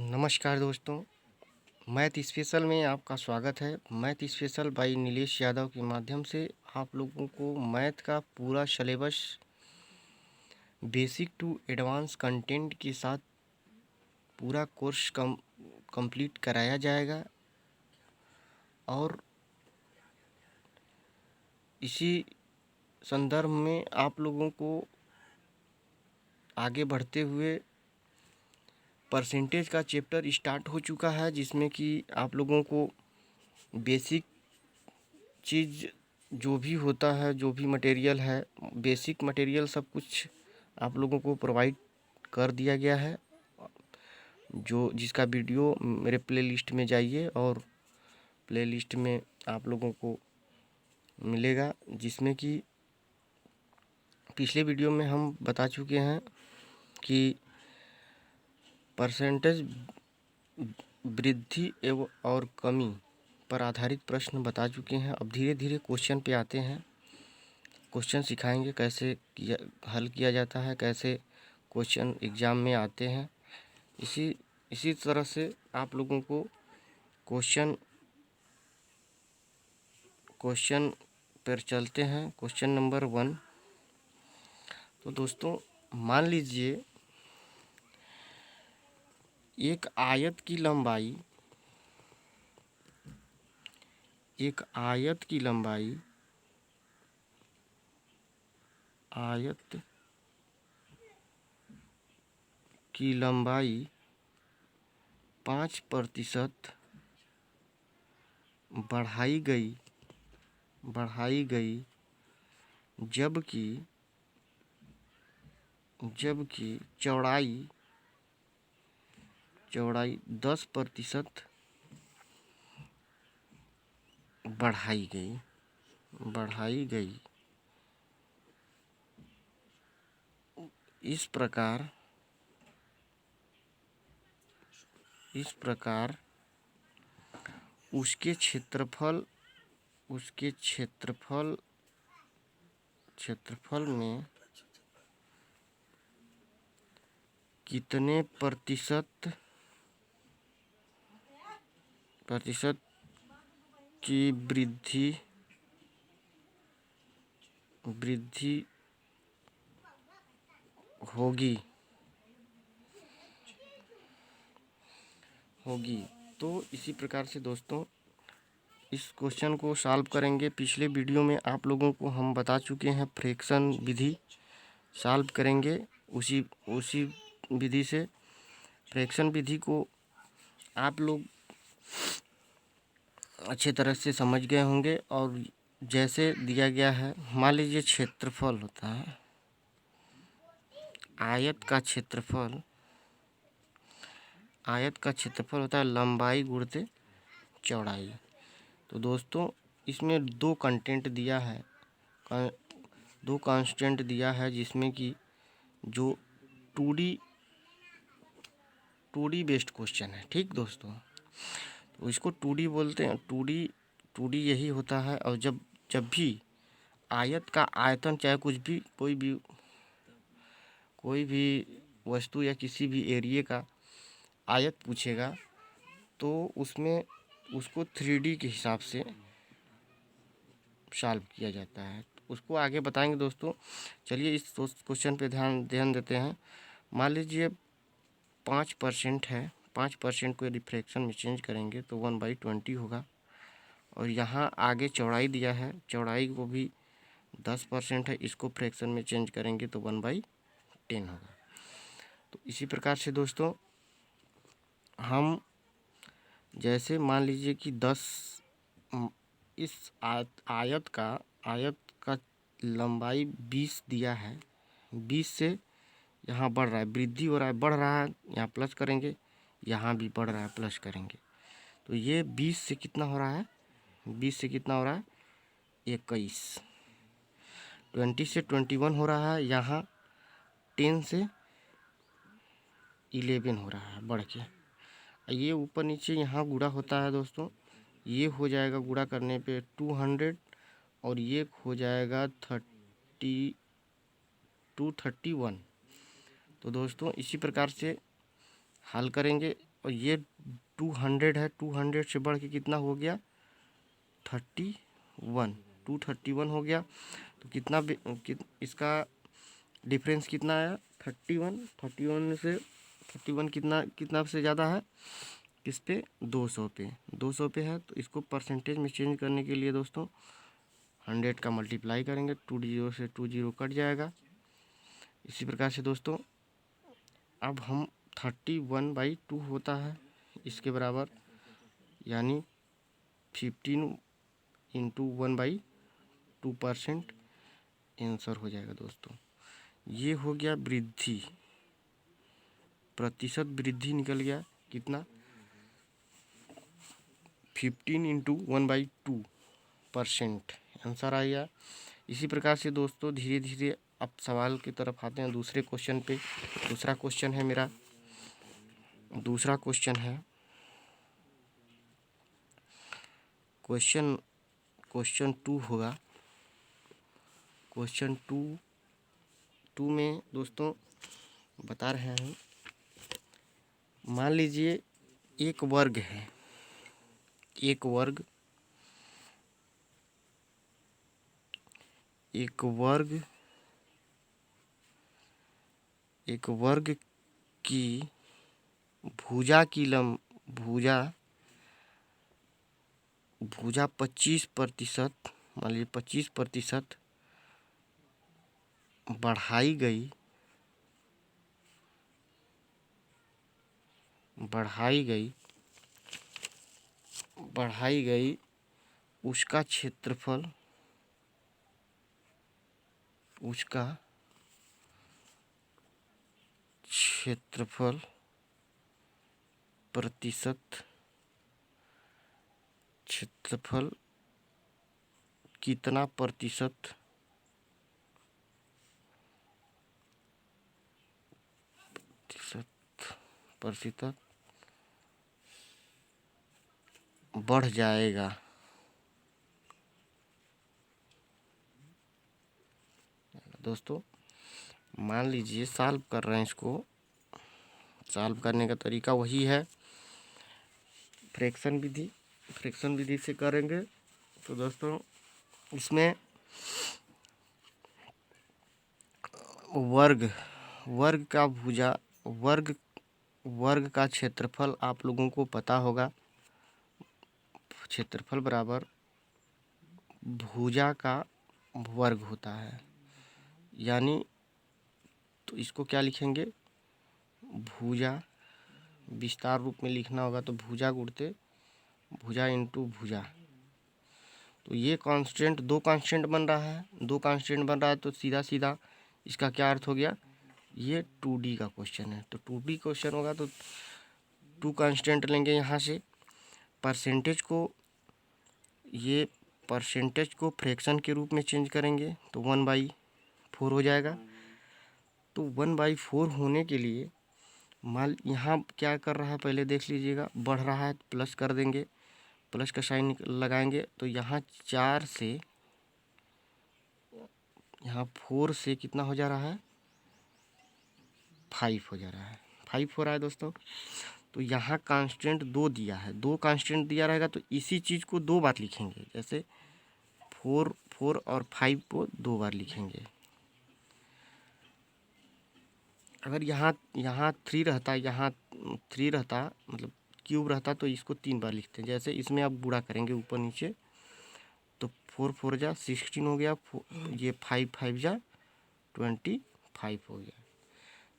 नमस्कार दोस्तों, math special में आपका स्वागत है। Math special by Nilesh Yadav के माध्यम से आप लोगों को मैथ का पूरा syllabus basic to advance content के साथ पूरा कोर्स कंप्लीट कराया जाएगा। और इसी संदर्भ में आप लोगों को आगे बढ़ते हुए परसेंटेज का चैप्टर स्टार्ट हो चुका है, जिसमें कि आप लोगों को बेसिक चीज़ जो भी होता है, जो भी मटेरियल है, बेसिक मटेरियल सब कुछ आप लोगों को प्रोवाइड कर दिया गया है। जो जिसका वीडियो मेरे प्लेलिस्ट में जाइए और प्लेलिस्ट में आप लोगों को मिलेगा, जिसमें कि पिछले वीडियो में हम बता चुके हैं कि परसेंटेज वृद्धि एवं और कमी पर आधारित प्रश्न बता चुके हैं। अब धीरे धीरे क्वेश्चन पे आते हैं। क्वेश्चन सिखाएंगे कैसे हल किया जाता है, कैसे क्वेश्चन एग्ज़ाम में आते हैं। इसी तरह से आप लोगों को क्वेश्चन पर चलते हैं। Question number 1। तो दोस्तों मान लीजिए एक आयत की लंबाई आयत की लंबाई 5% बढ़ाई गई जबकि चौड़ाई 10% बढ़ाई गई। इस प्रकार उसके क्षेत्रफल में कितने प्रतिशत की वृद्धि होगी। तो इसी प्रकार से दोस्तों इस क्वेश्चन को सॉल्व करेंगे। पिछले वीडियो में आप लोगों को हम बता चुके हैं फ्रैक्शन विधि सॉल्व करेंगे। उसी विधि से फ्रैक्शन विधि को आप लोग अच्छे तरह से समझ गए होंगे। और जैसे दिया गया है, मान लीजिए क्षेत्रफल होता है, आयत का क्षेत्रफल होता है लंबाई गुणित चौड़ाई। तो दोस्तों इसमें दो कांस्टेंट दिया है, जिसमें कि जो 2D बेस्ड क्वेश्चन है। ठीक दोस्तों, तो इसको 2D बोलते हैं। 2D यही होता है। और जब भी आयत का आयतन, चाहे कोई भी वस्तु या किसी भी एरिया का आयत पूछेगा, तो उसमें उसको 3D के हिसाब से सॉल्व किया जाता है। तो उसको आगे बताएंगे दोस्तों। चलिए इस क्वेश्चन पे ध्यान देते हैं। मान लीजिए 5% है। 5% को यदि फ्रैक्शन में चेंज करेंगे तो 1/20 होगा। और यहाँ आगे चौड़ाई दिया है, चौड़ाई को भी 10% है, इसको फ्रैक्शन में चेंज करेंगे तो 1/10 होगा। तो इसी प्रकार से दोस्तों हम जैसे मान लीजिए कि इस आयत का लंबाई 20 दिया है। 20 से यहाँ बढ़ रहा है, वृद्धि हो रहा है, बढ़ रहा है, यहाँ प्लस करेंगे, यहाँ भी बढ़ रहा है, प्लस करेंगे। तो ये 20 से कितना हो रहा है? 21। 20 से 21 हो रहा है। यहाँ 10 से 11 हो रहा है बढ़ के। ये ऊपर नीचे यहाँ गुणा होता है दोस्तों। ये हो जाएगा गुणा करने पे 200, और ये हो जाएगा 31। तो दोस्तों इसी प्रकार से हल करेंगे और ये 200 है, 200 से बढ़ के कितना हो गया 31, 231 हो गया। तो इसका डिफरेंस कितना आया 31, 31 से 31 कितना कितना से ज़्यादा है किस पे 200 पे, 200 पे है। तो इसको परसेंटेज में चेंज करने के लिए दोस्तों 100 का मल्टीप्लाई करेंगे, 2 जीरो से 2 जीरो कट जाएगा। इसी प्रकार से दोस्तों अब हम 31/2 होता है इसके बराबर, यानी 15 इंटू 1/2% आंसर हो जाएगा दोस्तों। ये हो गया वृद्धि, प्रतिशत वृद्धि निकल गया कितना 15 इंटू 1/2% आंसर आ गया। इसी प्रकार से दोस्तों धीरे धीरे अब सवाल की तरफ आते हैं दूसरे क्वेश्चन पे। दूसरा क्वेश्चन है मेरा, दूसरा क्वेश्चन है क्वेश्चन 2 होगा। क्वेश्चन 2 में दोस्तों बता रहे हैं, मान लीजिए एक वर्ग है, एक वर्ग की भुजा 25%, मान लीजिए 25% बढ़ाई गई उसका क्षेत्रफल क्षेत्रफल कितना प्रतिशत बढ़ जाएगा। दोस्तों मान लीजिए सॉल्व कर रहे हैं, इसको सॉल्व करने का तरीका वही है फ्रैक्शन विधि से करेंगे। तो दोस्तों इसमें वर्ग का भुजा वर्ग का क्षेत्रफल आप लोगों को पता होगा, क्षेत्रफल बराबर भुजा का वर्ग होता है। यानी तो इसको क्या लिखेंगे, भुजा विस्तार रूप में लिखना होगा तो भुजा गुणते भुजा इंटू भुजा। तो ये कांस्टेंट, दो कांस्टेंट बन रहा है तो सीधा सीधा इसका क्या अर्थ हो गया, ये 2D का क्वेश्चन है। तो 2D क्वेश्चन होगा तो 2 कांस्टेंट लेंगे यहाँ से, परसेंटेज को फ्रैक्शन के रूप में चेंज करेंगे तो 1/4 हो जाएगा। तो 1/4 होने के लिए मान यहाँ क्या कर रहा है पहले देख लीजिएगा, बढ़ रहा है तो प्लस कर देंगे, प्लस का साइन लगाएंगे तो यहाँ 4 से यहाँ 4 से कितना हो जा रहा है 5 हो जा रहा है, 5 हो रहा है दोस्तों। तो यहाँ कांस्टेंट 2 दिया है, 2 कांस्टेंट दिया रहेगा तो इसी चीज़ को 2 बार लिखेंगे, जैसे 4 और 5 को 2 बार लिखेंगे। अगर यहाँ 3 रहता मतलब क्यूब रहता तो इसको 3 बार लिखते हैं। जैसे इसमें आप गुणा करेंगे ऊपर नीचे तो 4 4 जा 16 हो गया, ये 5 5 जा 25 हो गया।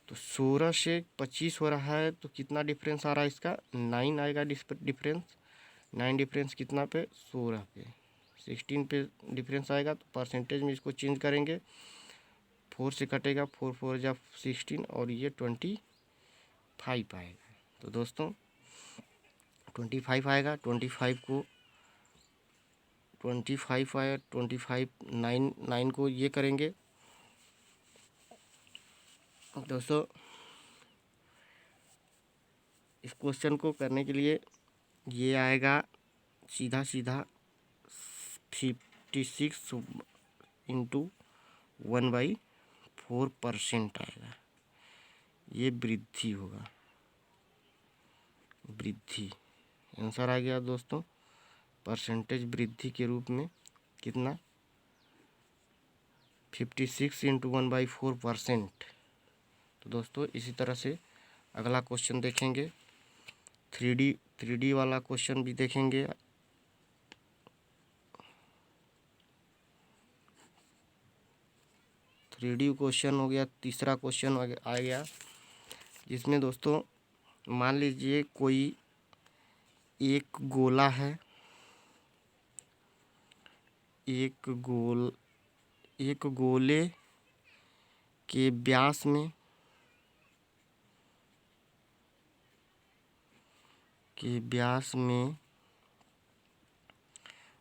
तो 16 से 25 हो रहा है तो कितना डिफरेंस आ रहा है इसका 9 आएगा डिफरेंस। 9 डिफरेंस कितना पे 16 पे, 16 पे डिफरेंस आएगा। तो परसेंटेज में इसको चेंज करेंगे, 4 से कटेगा, 4 4 जा 16 और ये 25 आएगा। तो दोस्तों 25 आएगा, 25 आया, 25 9 को ये करेंगे दोस्तों। इस क्वेश्चन को करने के लिए ये आएगा सीधा 56 इंटू 1/4% आएगा, ये वृद्धि होगा। वृद्धि। आंसर आ गया दोस्तों, परसेंटेज वृद्धि के रूप में कितना, 56 × 1/4%। तो दोस्तों इसी तरह से अगला क्वेश्चन देखेंगे, 3D वाला क्वेश्चन भी देखेंगे। क्वेश्चन हो गया, तीसरा क्वेश्चन आ गया, जिसमें दोस्तों मान लीजिए कोई एक गोला है, एक गोले के व्यास में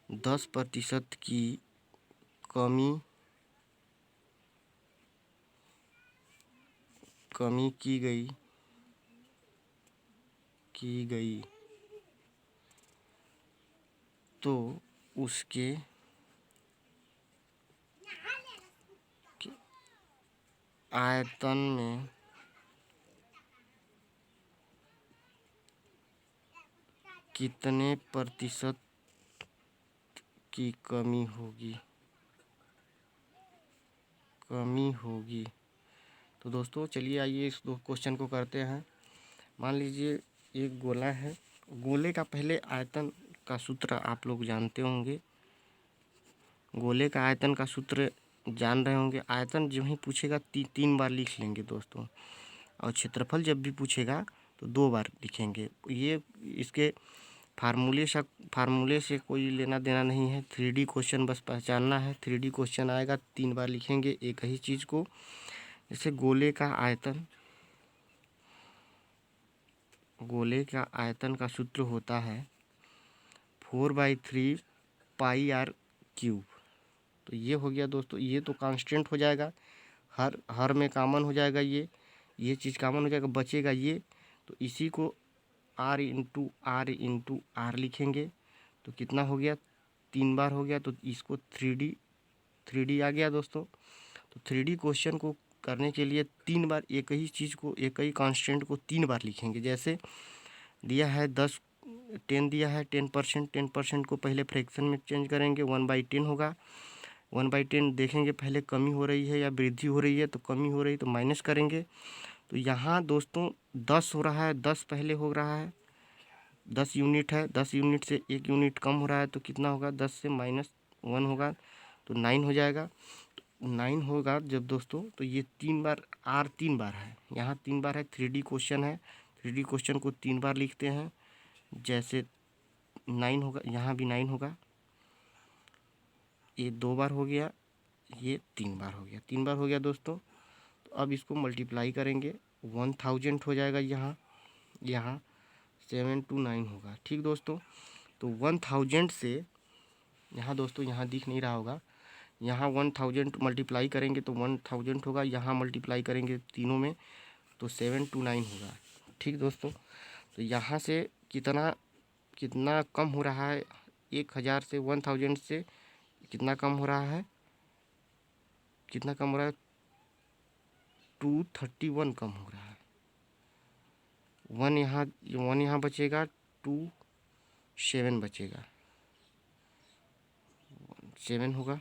10% की कमी की गई तो उसके आयतन में कितने प्रतिशत की कमी होगी। तो दोस्तों चलिए आइए इस दो क्वेश्चन को करते हैं। मान लीजिए एक गोला है, गोले का पहले आयतन का सूत्र आप लोग जानते होंगे, गोले का आयतन का सूत्र जान रहे होंगे। आयतन जो ही पूछेगा 3 बार लिख लेंगे दोस्तों, और क्षेत्रफल जब भी पूछेगा तो 2 बार लिखेंगे। ये इसके फार्मूले से कोई लेना देना नहीं है, 3D क्वेश्चन बस पहचानना है। 3D क्वेश्चन आएगा 3 बार लिखेंगे एक ही चीज़ को। जैसे गोले का आयतन का सूत्र होता है 4/3 πr³। तो ये हो गया दोस्तों, ये तो कांस्टेंट हो जाएगा, हर में कॉमन हो जाएगा, ये चीज़ कॉमन हो जाएगा, बचेगा ये। तो इसी को r × r लिखेंगे तो कितना हो गया, 3 बार हो गया। तो इसको 3D आ गया दोस्तों। तो 3D क्वेश्चन को करने के लिए 3 बार एक ही चीज़ को, एक ही कांस्टेंट को 3 बार लिखेंगे। जैसे दिया है 10 दिया है, 10% को पहले फ्रैक्शन में चेंज करेंगे, 1/10 होगा। 1/10 देखेंगे पहले कमी हो रही है या वृद्धि हो रही है, तो कमी हो रही है तो माइनस करेंगे। तो यहाँ दोस्तों 10 हो रहा है, 10 पहले हो रहा है, 10 यूनिट है, 10 यूनिट से 1 यूनिट कम हो रहा है तो कितना होगा, 10 से -1 होगा तो 9 हो जाएगा। 9 होगा जब दोस्तों, तो ये 3 बार, r 3 बार है, यहाँ 3 बार है। 3D क्वेश्चन है, 3D क्वेश्चन को 3 बार लिखते हैं। जैसे 9 होगा, यहाँ भी 9 होगा, ये 2 बार हो गया, ये 3 बार हो गया, 3 बार हो गया दोस्तों। तो अब इसको मल्टीप्लाई करेंगे, 1000 हो जाएगा, यहाँ 7 to 9 होगा। ठीक दोस्तों, तो 1000 से यहाँ दोस्तों, यहाँ दिख नहीं रहा होगा, यहाँ 1000 मल्टीप्लाई करेंगे तो 1000 होगा, यहाँ मल्टीप्लाई करेंगे तीनों में तो 7 to 9 होगा। ठीक दोस्तों, तो यहाँ से कितना कम हो रहा है, 1000 से 1000 से कितना कम हो रहा है, 231 कम हो रहा है। 1 यहाँ बचेगा, 7 बचेगा, 7 होगा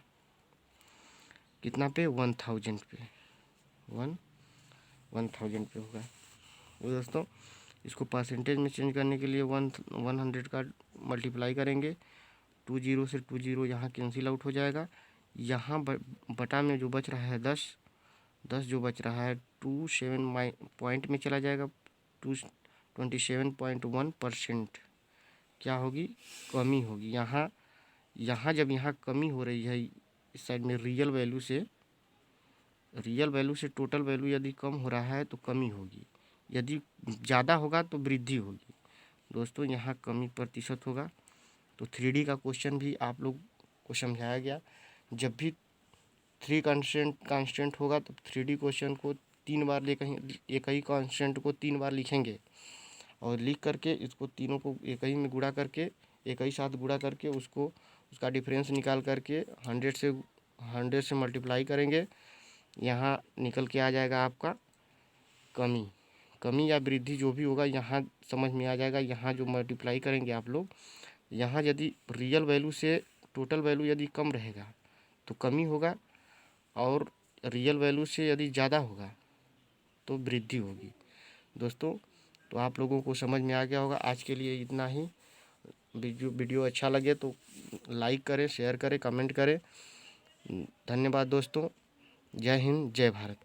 कितना पे, 1000 पे, 1000 पे होगा। वो दोस्तों इसको परसेंटेज में चेंज करने के लिए 100 का मल्टीप्लाई करेंगे, 20 से 20 यहाँ कैंसिल आउट हो जाएगा। यहाँ बटा में जो बच रहा है 10 जो बच रहा है 27 पॉइंट में चला जाएगा, 27.1% क्या होगी, कमी होगी। यहाँ जब यहाँ कमी हो रही है इस साइड में, रियल वैल्यू से टोटल वैल्यू यदि कम हो रहा है तो कमी होगी, यदि ज़्यादा होगा तो वृद्धि होगी। दोस्तों यहाँ कमी प्रतिशत होगा। तो 3D का क्वेश्चन भी आप लोग को समझाया गया। जब भी 3 कांस्टेंट होगा तो 3D क्वेश्चन को 3 बार एक ही कांस्टेंट को 3 बार लिखेंगे, और लिख करके इसको तीनों को एक ही में गुणा करके, एक ही साथ गुणा करके उसका डिफरेंस निकाल करके 100 से मल्टीप्लाई करेंगे, यहाँ निकल के आ जाएगा आपका कमी या वृद्धि जो भी होगा यहाँ समझ में आ जाएगा। यहाँ जो मल्टीप्लाई करेंगे आप लोग, यहाँ यदि रियल वैल्यू से टोटल वैल्यू यदि कम रहेगा तो कमी होगा, और रियल वैल्यू से यदि ज़्यादा होगा तो वृद्धि होगी। दोस्तों तो आप लोगों को समझ में आ गया होगा। आज के लिए इतना ही। वीडियो अच्छा लगे तो लाइक करें, शेयर करें, कमेंट करें। धन्यवाद दोस्तों। जय हिंद, जय भारत।